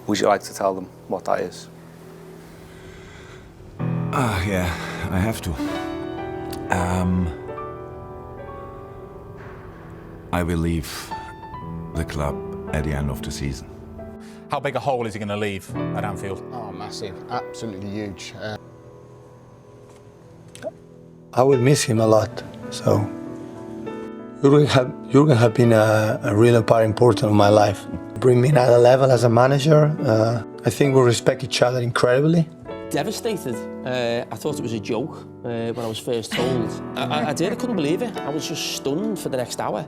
Would you like to tell them what that is? Yeah, I have to. I will leave the club at the end of the season. How big a hole is he going to leave at Anfield? Oh, massive. Absolutely huge. I will miss him a lot. So Jurgen have been a real part important in my life. Bring me another level as a manager. I think we respect each other incredibly. Devastated. I thought it was a joke when I was first told. I did, I couldn't believe it. I was just stunned for the next hour.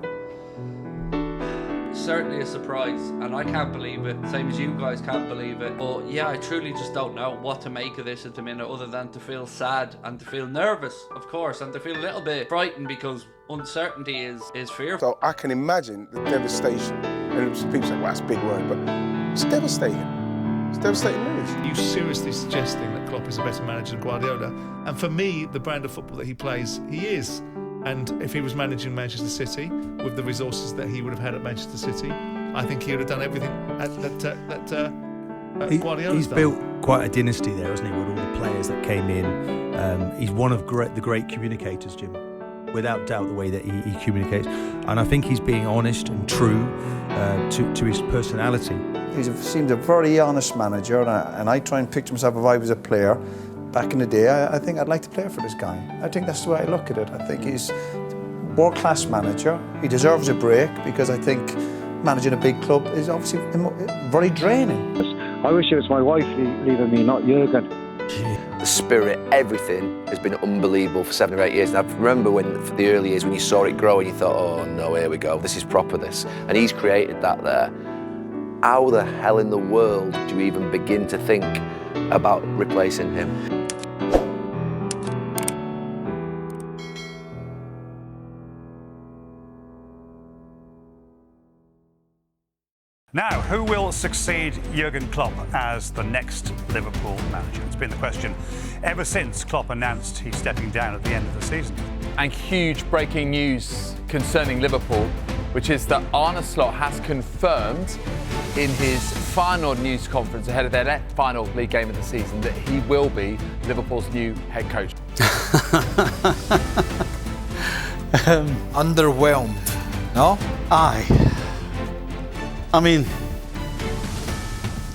Certainly a surprise, and I can't believe it, same as you guys can't believe it. But yeah, I truly just don't know what to make of this at the minute, other than to feel sad and to feel nervous, of course, and to feel a little bit frightened, because uncertainty is fear. So I can imagine the devastation, and people say, well, that's a big word, but it's devastating. It's devastating news. Are you seriously suggesting that Klopp is a better manager than Guardiola? And for me, the brand of football that he plays, he is. And if he was managing Manchester City with the resources that he would have had at Manchester City, I think he would have done everything that Guardiola's done. Built quite a dynasty there, hasn't he, with all the players that came in. He's one of the great communicators, Jim. Without doubt, the way that he communicates. And I think he's being honest and true to his personality. He seems a very honest manager, and I try and picture myself if I was a player. Back in the day, I think I'd like to play for this guy. I think that's the way I look at it. I think he's a world-class manager. He deserves a break, because I think managing a big club is obviously very draining. I wish it was my wife leaving me, not Jurgen. The spirit, everything has been unbelievable for 7 or 8 years. And I remember for the early years when you saw it grow and you thought, oh no, here we go, this is proper this. And he's created that there. How the hell in the world do you even begin to think about replacing him? Now, who will succeed Jurgen Klopp as the next Liverpool manager? It's been the question ever since Klopp announced he's stepping down at the end of the season. And huge breaking news concerning Liverpool, which is that Arne Slot has confirmed in his final news conference ahead of their final league game of the season that he will be Liverpool's new head coach. Underwhelmed, no? Aye. I mean,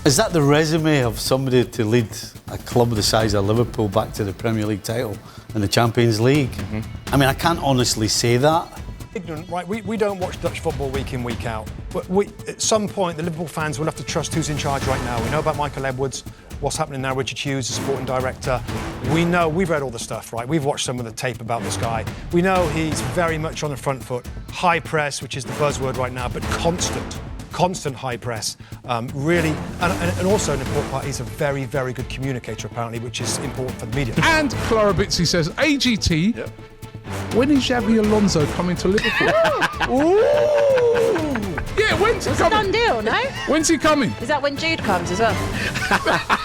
is that the resume of somebody to lead a club the size of Liverpool back to the Premier League title and the Champions League? Mm-hmm. I mean, I can't honestly say that. Ignorant, right? We don't watch Dutch football week in, week out. But at some point, the Liverpool fans will have to trust who's in charge right now. We know about Michael Edwards, what's happening now, Richard Hughes, the sporting director. We know, we've read all the stuff, right? We've watched some of the tape about this guy. We know he's very much on the front foot. High press, which is the buzzword right now, but constant high press, really, and also an important part, he's a very, very good communicator apparently, which is important for the media. And Clara Bitsy says, AGT, yep. When is Xabi Alonso coming to Liverpool? Ooh! Yeah, when's he coming? It's a done deal, no? When's he coming? Is that when Jude comes as well?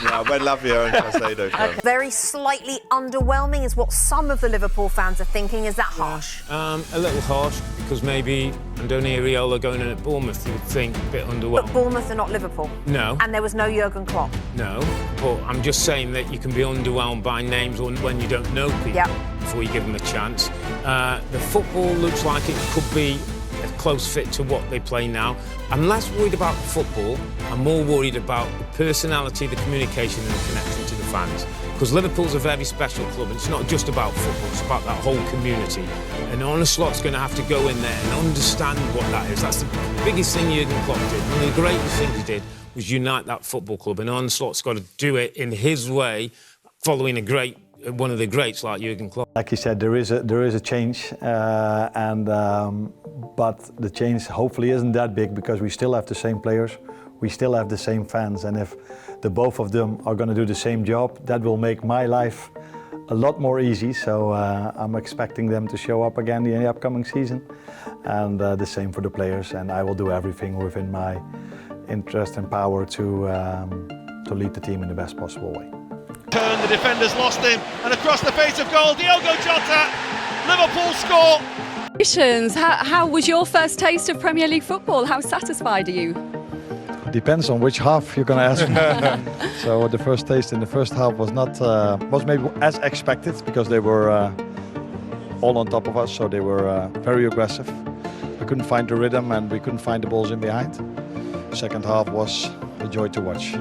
Yeah, when Lavia and Caicedo come. Very slightly underwhelming is what some of the Liverpool fans are thinking. Is that harsh? A little harsh, because maybe Andoni Iraola going in at Bournemouth, you would think a bit underwhelming. But Bournemouth are not Liverpool. No. And there was no Jurgen Klopp. No, but I'm just saying that you can be underwhelmed by names when you don't know people before you give them a chance. The football looks like it could be a close fit to what they play now. I'm less worried about football. I'm more worried about the personality, the communication and the connection to the fans. Because Liverpool's a very special club, and it's not just about football, it's about that whole community. And Arne Slot's going to have to go in there and understand what that is. That's the biggest thing Jurgen Klopp did. One of the greatest things he did was unite that football club, and Arne Slot's got to do it in his way, following one of the greats like Jurgen Klopp. Like you said, there is a change, but the change hopefully isn't that big, because we still have the same players, we still have the same fans, and if the both of them are going to do the same job, that will make my life a lot more easy. So I'm expecting them to show up again in the upcoming season, and the same for the players. And I will do everything within my interest and power to lead the team in the best possible way. Turn, the defenders lost him, and across the face of goal, Diogo Jota, Liverpool score. Congratulations. How was your first taste of Premier League football? How satisfied are you? Depends on which half you're going to ask me. So the first taste in the first half was not was maybe as expected because they were all on top of us, so they were very aggressive. We couldn't find the rhythm and we couldn't find the balls in behind. Second half was a joy to watch.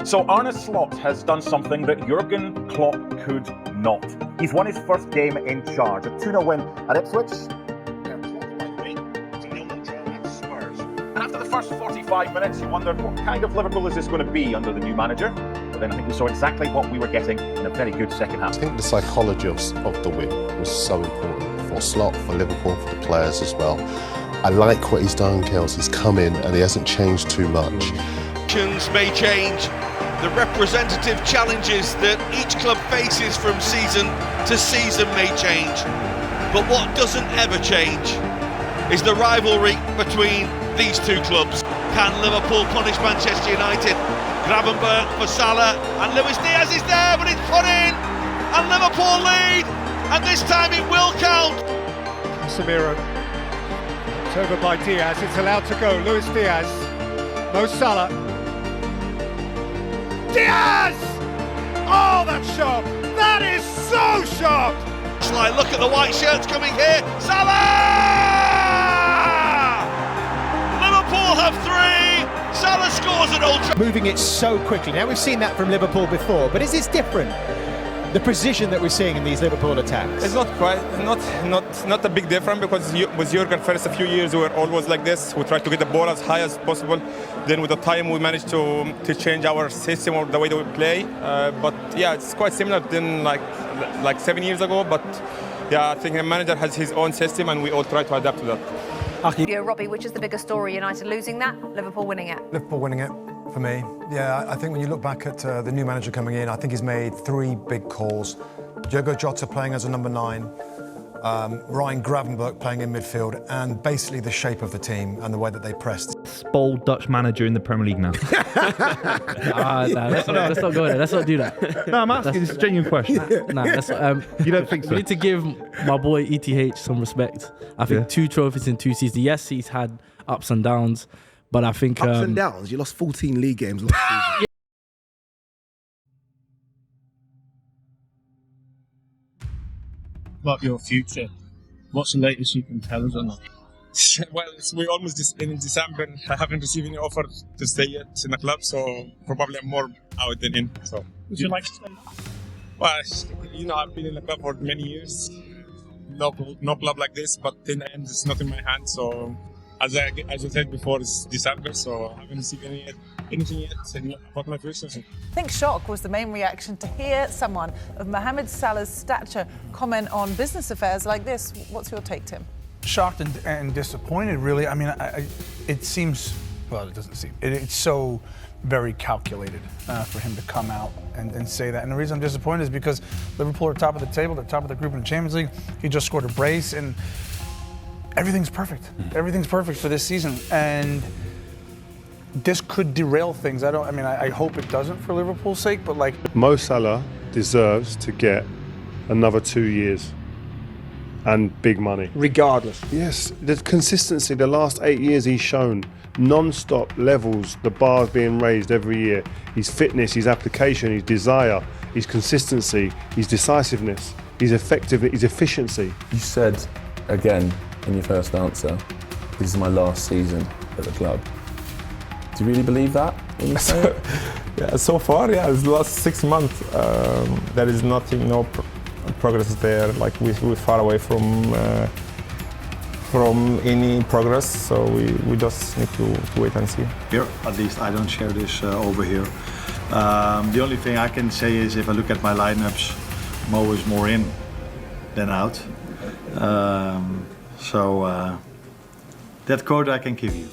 So Arne Slot has done something that Jurgen Klopp could not. He's won his first game in charge, a 2-0 win at Ipswich. And after the first 45 minutes, you wondered what kind of Liverpool is this going to be under the new manager? But then I think we saw exactly what we were getting in a very good second half. I think the psychology of the win was so important for Slot, for Liverpool, for the players as well. I like what he's done, Kels. He's come in and he hasn't changed too much. May change. The representative challenges that each club faces from season to season may change. But what doesn't ever change is the rivalry between these two clubs. Can Liverpool punish Manchester United? Gravenberch for Salah, and Luis Diaz is there, but it's put in, and Liverpool lead, and this time it will count. Casemiro, it's over by Diaz, it's allowed to go, Luis Diaz, Mo Salah. Diaz! Oh, that's sharp, that is so sharp! It's like, look at the white shirts coming here, Salah! Liverpool have 3, Salah scores at Old Trafford. Moving it so quickly. Now, we've seen that from Liverpool before, but is this different? The precision that we're seeing in these Liverpool attacks. It's not quite, not a big difference because with Jurgen first a few years we were always like this. We tried to get the ball as high as possible. Then with the time we managed to change our system or the way that we play. But yeah, it's quite similar than like 7 years ago. But yeah, I think the manager has his own system and we all try to adapt to that. Robbie, which is the bigger story? United losing that, Liverpool winning it? Liverpool winning it, for me. Yeah, I think when you look back at the new manager coming in, I think he's made 3 big calls. Diogo Jota playing as a number 9, Ryan Gravenberch playing in midfield, and basically the shape of the team and the way that they pressed. Bold Dutch manager in the Premier League now. Let's not go there. Let's not do that. No, I'm asking. It's a genuine question. You don't think so? We need to give my boy ETH some respect. I think 2 trophies in 2 seasons. Yes, he's had ups and downs, but I think ups and downs. You lost 14 league games last season. About your future, what's the latest you can tell us on that? Well, we're almost in December. I haven't received any offer to stay yet in the club, so probably I'm more out than in. So, would you like to stay? Well, I've been in the club for many years. No club like this, but in the end, it's not in my hands. So, as I said before, it's December, so I haven't received anything yet about my future. I think shock was the main reaction to hear someone of Mohamed Salah's stature comment on business affairs like this. What's your take, Tim? Shocked and disappointed, really. I mean, it seems, well, it doesn't seem, it's so very calculated for him to come out and say that. And the reason I'm disappointed is because Liverpool are top of the table, they're top of the group in the Champions League. He just scored a brace and everything's perfect. Everything's perfect for this season. And this could derail things. I hope it doesn't for Liverpool's sake, but like... Mo Salah deserves to get another 2 years and big money. Regardless. Yes, the consistency, the last 8 years he's shown, non-stop levels, the bars being raised every year. His fitness, his application, his desire, his consistency, his decisiveness, his effectiveness, his efficiency. You said, again, in your first answer, this is my last season at the club. Do you really believe that? Yeah, so far, yeah, it's the last 6 months. There is nothing, no progress there. Like we're far away from any progress, so we just need to wait and see. Here, at least I don't share this over here. The only thing I can say is if I look at my lineups, Mo is more in than out. That quote I can give you.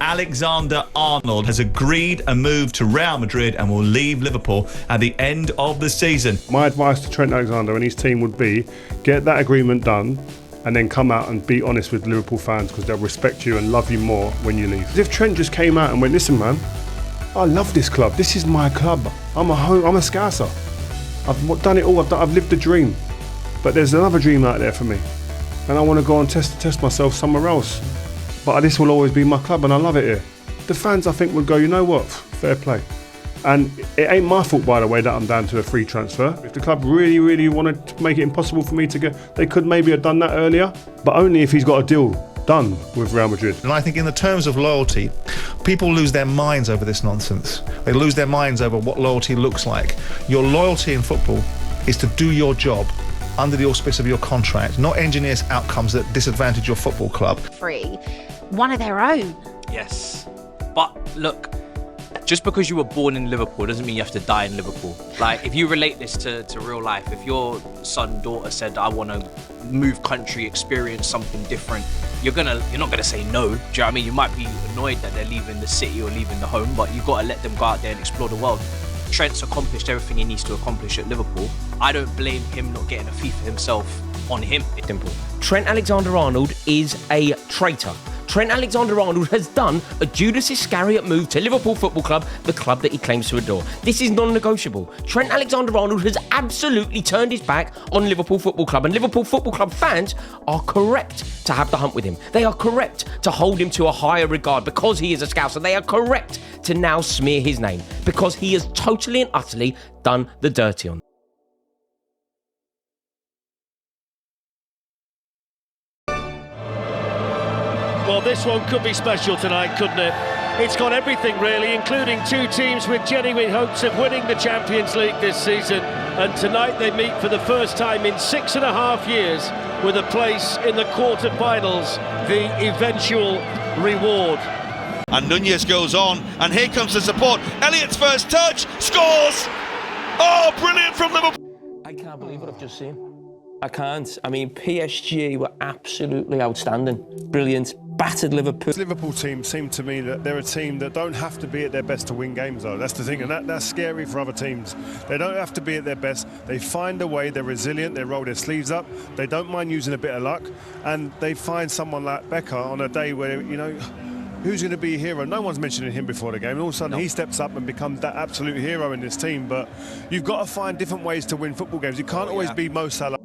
Alexander-Arnold has agreed a move to Real Madrid and will leave Liverpool at the end of the season. My advice to Trent Alexander and his team would be get that agreement done and then come out and be honest with Liverpool fans because they'll respect you and love you more when you leave. If Trent just came out and went, listen man, I love this club, this is my club, I'm a Scouser, I've done it all, I've lived the dream, but there's another dream out there for me and I want to go and test myself somewhere else. But this will always be my club and I love it here. the fans I think would go, you know what, fair play. And it ain't my fault, by the way, that I'm down to a free transfer. If the club really, really wanted to make it impossible for me to get, they could maybe have done that earlier, but only if he's got a deal done with Real Madrid. And I think in the terms of loyalty, people lose their minds over this nonsense. They lose their minds over what loyalty looks like. Your loyalty in football is to do your job under the auspice of your contract, not engineer outcomes that disadvantage your football club. Free, one of their own. Yes, but look, just because you were born in Liverpool doesn't mean you have to die in Liverpool. Like, if you relate this to real life, if your son, daughter said, I want to move country, experience something different, you're not gonna say no. Do you know what I mean? You might be annoyed that they're leaving the city or leaving the home, but you've got to let them go out there and explore the world. Trent's accomplished everything he needs to accomplish at Liverpool. I don't blame him not getting a fee for himself on him. Simple. Trent Alexander-Arnold is a traitor. Trent Alexander-Arnold has done a Judas Iscariot move to Liverpool Football Club, the club that he claims to adore. This is non-negotiable. Trent Alexander-Arnold has absolutely turned his back on Liverpool Football Club, and Liverpool Football Club fans are correct to have the hump with him. They are correct to hold him to a higher regard because he is a Scouser. They are correct to now smear his name because he has totally and utterly done the dirty on them. Well, this one could be special tonight, couldn't it? It's got everything, really, including two teams with genuine hopes of winning the Champions League this season. And tonight they meet for the first time in 6.5 years with a place in the quarter-finals, the eventual reward. And Nunez goes on, and here comes the support. Elliott's first touch, scores! Oh, brilliant from Liverpool! I can't believe what I've just seen. I can't. I mean, PSG were absolutely outstanding. Brilliant. Battered Liverpool. This Liverpool team seem to me that they're a team that don't have to be at their best to win games, though. That's the thing, and that's scary for other teams. They don't have to be at their best. They find a way. They're resilient. They roll their sleeves up. They don't mind using a bit of luck, and they find someone like Becker on a day where, you know, who's going to be a hero? No one's mentioning him before the game, and all of a sudden he steps up and becomes that absolute hero in this team. But you've got to find different ways to win football games. You can't always be Mo Salah.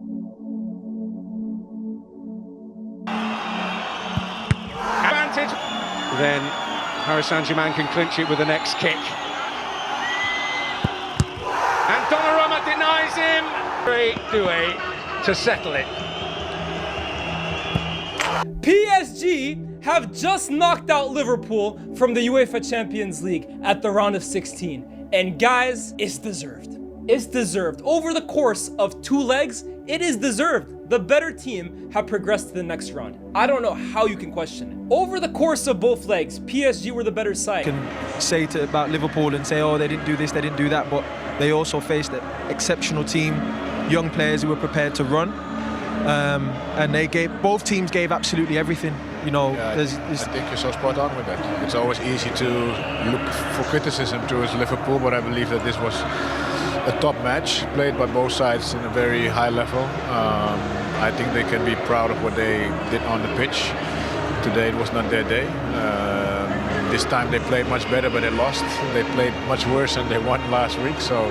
Then Paris Saint-Germain can clinch it with the next kick. And Donnarumma denies him. 3-2 to settle it. PSG have just knocked out Liverpool from the UEFA Champions League at the round of 16. And guys, it's deserved. It's deserved. Over the course of 2 legs, it is deserved. The better team have progressed to the next round. I don't know how you can question it. Over the course of both legs, PSG were the better side. You can say about Liverpool and say, oh, they didn't do this, they didn't do that, but they also faced an exceptional team, young players who were prepared to run, and both teams gave absolutely everything. You know, I think you're so spot on with that. It's always easy to look for criticism towards Liverpool, but I believe that this was a top match played by both sides in a very high level. I think they can be proud of what they did on the pitch. Today it was not their day. This time they played much better, but they lost. They played much worse than they won last week, so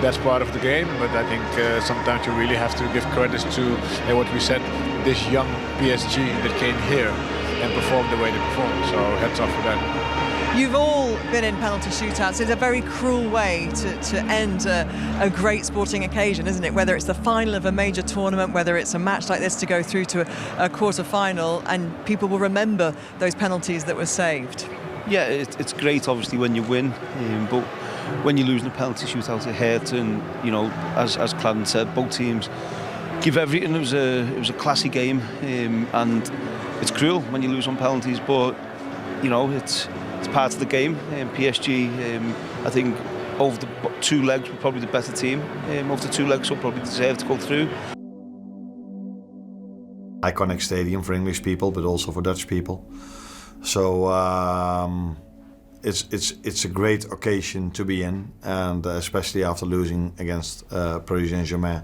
that's part of the game. But I think sometimes you really have to give credit to what we said, this young PSG that came here and performed the way they performed. So hats off for that. You've all been in penalty shootouts. It's a very cruel way to end a great sporting occasion, isn't it? Whether it's the final of a major tournament, whether it's a match like this to go through to a quarter-final, and people will remember those penalties that were saved. Yeah, it's great, obviously, when you win, but when you lose in a penalty shootout, it hurts. And, you know, as Cladden said, both teams give everything. It was a classy game, and it's cruel when you lose on penalties, but, you know, it's part of the game. PSG, I think, over the 2 legs were probably the better team. Over the 2 legs, so probably deserve to go through. Iconic stadium for English people, but also for Dutch people. So it's a great occasion to be in, and especially after losing against Paris Saint-Germain.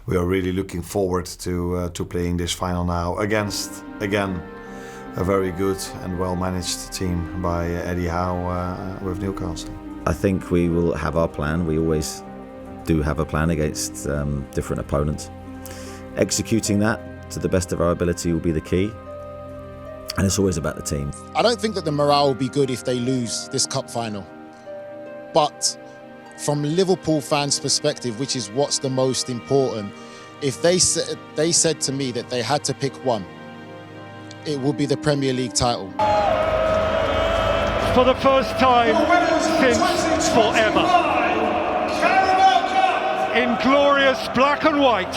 We are really looking forward to playing this final now against, again, a very good and well-managed team by Eddie Howe with Newcastle. I think we will have our plan. We always do have a plan against different opponents. Executing that to the best of our ability will be the key. And it's always about the team. I don't think that the morale will be good if they lose this cup final. But from Liverpool fans' perspective, which is what's the most important, if they said to me that they had to pick one, it would be the Premier League title. For the first time since forever, in glorious black and white,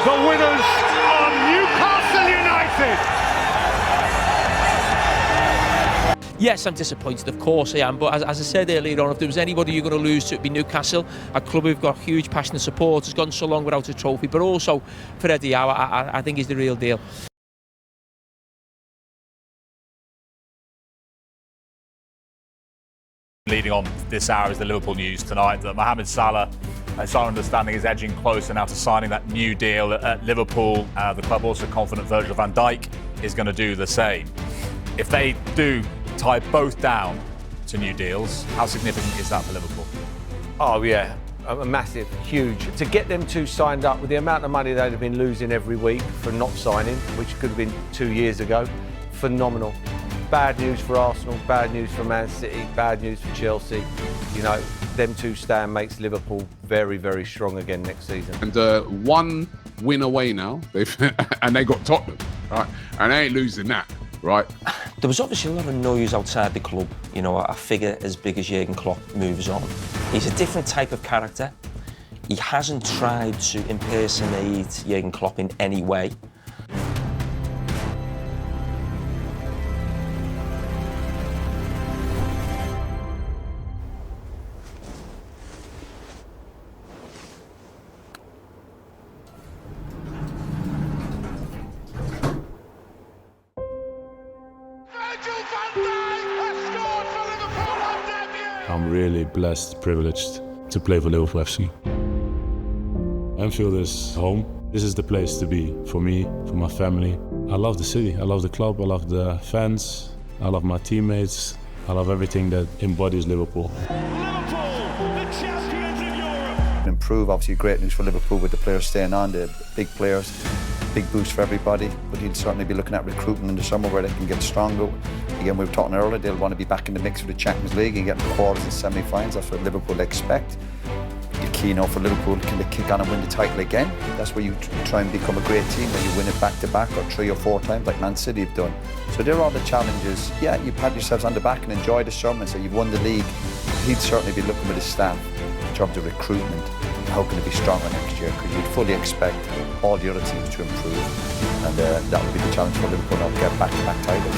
the winners are Newcastle United. Yes, I'm disappointed, of course I am, but as I said earlier on, if there was anybody you're going to lose to, it'd be Newcastle, a club who've got huge passionate supporters, gone so long without a trophy, but also for Eddie Howe, I think he's the real deal. Leading on this hour is the Liverpool news tonight that Mohamed Salah, it's our understanding, is edging closer now to signing that new deal at Liverpool. The club also confident Virgil van Dijk is going to do the same. If they do tie both down to new deals, how significant is that for Liverpool? Oh yeah, a massive, huge. To get them two signed up with the amount of money they'd have been losing every week for not signing, which could have been 2 years ago, phenomenal. Bad news for Arsenal, bad news for Man City, bad news for Chelsea. You know, them two stand makes Liverpool very, very strong again next season. And one win away now, and they got Tottenham, right? And they ain't losing that, right? There was obviously a lot of noise outside the club. You know, a figure as big as Jurgen Klopp moves on. He's a different type of character. He hasn't tried to impersonate Jurgen Klopp in any way. I'm really blessed, privileged to play for Liverpool FC. Anfield is home. This is the place to be for me, for my family. I love the city, I love the club, I love the fans, I love my teammates, I love everything that embodies Liverpool. Improve, obviously great news for Liverpool with the players staying on, the big players, big boost for everybody, but he'll certainly be looking at recruiting in the summer where they can get stronger. Again, we were talking earlier, they'll want to be back in the mix for the Champions League and get quarters and semi-finals. That's what Liverpool expect. The key now for Liverpool, can they kick on and win the title again? That's where you try and become a great team, when you win it back-to-back or 3 or 4 times like Man City have done. So they're all the challenges. Yeah, you pat yourselves on the back and enjoy the summer and say you've won the league. He'd certainly be looking with his staff in terms of recruitment. How can it be stronger next year? Because you'd fully expect all the other teams to improve, and that would be the challenge for Liverpool now to get back-to-back titles.